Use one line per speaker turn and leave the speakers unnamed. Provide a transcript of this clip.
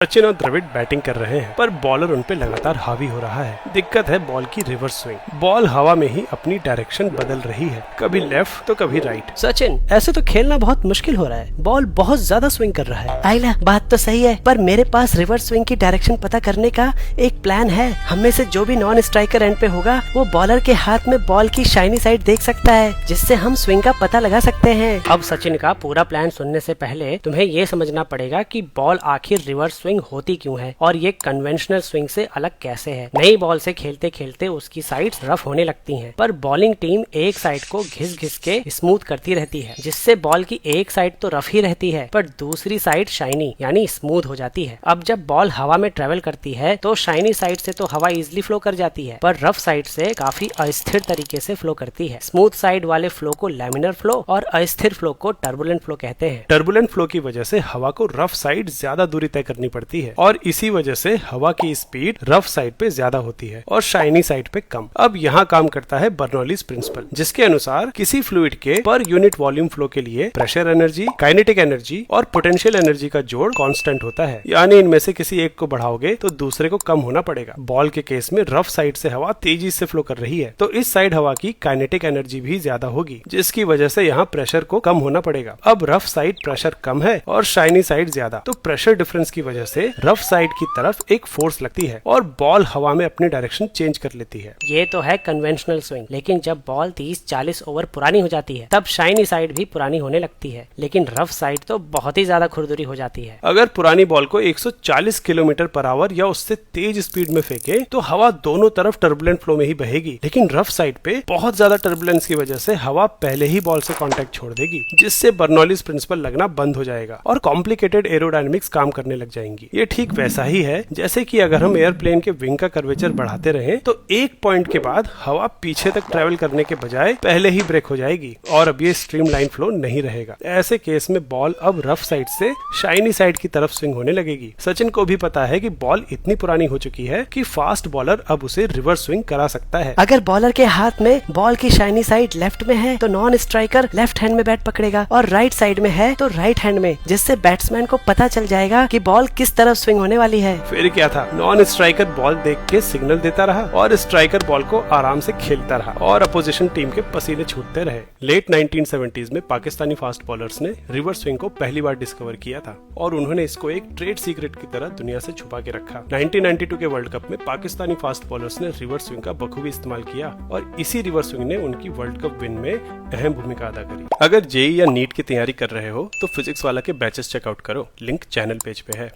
सचिन और द्रविड़ बैटिंग कर रहे हैं पर बॉलर उन पे लगातार हावी हो रहा है। दिक्कत है बॉल की रिवर्स स्विंग। बॉल हवा में ही अपनी डायरेक्शन बदल रही है, कभी लेफ्ट तो कभी राइट।
सचिन, ऐसे तो खेलना बहुत मुश्किल हो रहा है। बॉल बहुत ज्यादा स्विंग कर रहा है।
आइला, बात तो सही है, पर मेरे पास रिवर्स स्विंग की डायरेक्शन पता करने का एक प्लान है। हम में से जो भी नॉन स्ट्राइकर एंड पे होगा वो बॉलर के हाथ में बॉल की शाइनी साइड देख सकता है, जिससे हम स्विंग का पता लगा सकते हैं।
अब सचिन का पूरा प्लान सुनने से पहले तुम्हें ये समझना पड़ेगा कि बॉल आखिर रिवर्स स्विंग होती क्यों है और ये कन्वेंशनल स्विंग से अलग कैसे है। नई बॉल से खेलते खेलते उसकी साइड्स रफ होने लगती हैं, पर बॉलिंग टीम एक साइड को घिस घिस के स्मूथ करती रहती है, जिससे बॉल की एक साइड तो रफ ही रहती है पर दूसरी साइड शाइनी यानी स्मूथ हो जाती है। अब जब बॉल हवा में ट्रेवल करती है तो शाइनी साइड से तो हवा इजिली फ्लो कर जाती है, पर रफ साइड से काफी अस्थिर तरीके से फ्लो करती है। स्मूथ साइड वाले फ्लो को लैमिनर फ्लो और अस्थिर फ्लो को टर्बुलेंट फ्लो कहते हैं।
टर्बुलेंट फ्लो की वजह से हवा को रफ साइड ज्यादा दूरी तय करनी पड़ती है और इसी वजह से हवा की स्पीड रफ साइड पे ज्यादा होती है और शाइनी साइड पे कम। अब यहाँ काम करता है बर्नौलीज प्रिंसिपल, जिसके अनुसार किसी फ्लूइड के पर यूनिट वॉल्यूम फ्लो के लिए प्रेशर एनर्जी, काइनेटिक एनर्जी और पोटेंशियल एनर्जी का जोड़ कांस्टेंट होता है, यानी इनमें से किसी एक को बढ़ाओगे तो दूसरे को कम होना पड़ेगा। बॉल के केस में रफ साइड से हवा तेजी से फ्लो कर रही है तो इस साइड हवा की काइनेटिक एनर्जी भी ज्यादा होगी, जिसकी वजह से यहाँ प्रेशर को कम होना पड़ेगा। अब रफ साइड प्रेशर कम है और शाइनी साइड ज्यादा, तो प्रेशर डिफरेंस की वजह से रफ साइड की तरफ एक फोर्स लगती है और बॉल हवा में अपनी डायरेक्शन चेंज कर लेती है।
ये तो है कन्वेंशनल स्विंग, लेकिन जब बॉल 30-40 ओवर पुरानी हो जाती है तब शाइनी साइड भी पुरानी होने लगती है, लेकिन रफ साइड तो बहुत ही ज्यादा खुरदुरी हो जाती है।
अगर पुरानी बॉल को 140 किलोमीटर पर आवर या उससे तेज स्पीड में फेंके तो हवा दोनों तरफ टर्बुलेंट फ्लो में ही बहेगी, लेकिन रफ साइड पे बहुत ज्यादा टर्बुलेंस की वजह से हवा पहले ही बॉल से कांटेक्ट छोड़ देगी, जिससे बर्नौलीज प्रिंसिपल लगना बंद हो जाएगा और कॉम्प्लिकेटेड एरोडायनेमिक्स काम करने लग जाएंगी। ये ठीक वैसा ही है जैसे कि अगर हम एयरप्लेन के विंग का कर्वेचर बढ़ाते रहें तो एक पॉइंट के बाद हवा पीछे तक ट्रेवल करने के बजाय पहले ही ब्रेक हो जाएगी और अब ये स्ट्रीमलाइन फ्लो नहीं रहेगा। ऐसे केस में बॉल अब रफ साइड से शाइनी साइड की तरफ स्विंग होने लगेगी। सचिन को भी पता है कि बॉल इतनी पुरानी हो चुकी है कि फास्ट बॉलर अब उसे रिवर्स स्विंग करा सकता है।
अगर बॉलर के हाथ में बॉल की शाइनी साइड लेफ्ट में है तो नॉन स्ट्राइकर लेफ्ट हैंड में बैट पकड़ेगा और राइट साइड में है तो राइट हैंड में, जिससे बैट्समैन को पता चल जाएगा कि बॉल किस तरफ स्विंग होने वाली है।
फिर क्या था, नॉन स्ट्राइकर बॉल देख के सिग्नल देता रहा और स्ट्राइकर बॉल को आराम से खेलता रहा और अपोजिशन टीम के पसीने छूटते रहे। लेट 1970s में पाकिस्तानी फास्ट बॉलर्स ने रिवर्स स्विंग को पहली बार डिस्कवर किया था और उन्होंने इसको एक ट्रेड सीक्रेट की तरह दुनिया से छुपा के रखा। 1992 के वर्ल्ड कप में पाकिस्तानी फास्ट बॉलर्स ने रिवर्स स्विंग का बखूबी इस्तेमाल किया और इसी रिवर्स स्विंग ने उनकी वर्ल्ड कप विन में अहम भूमिका अदा करी। अगर जेईई या नीट की तैयारी कर रहे हो तो फिजिक्स वाला के बैचेस चेकआउट करो, लिंक चैनल पेज पे है।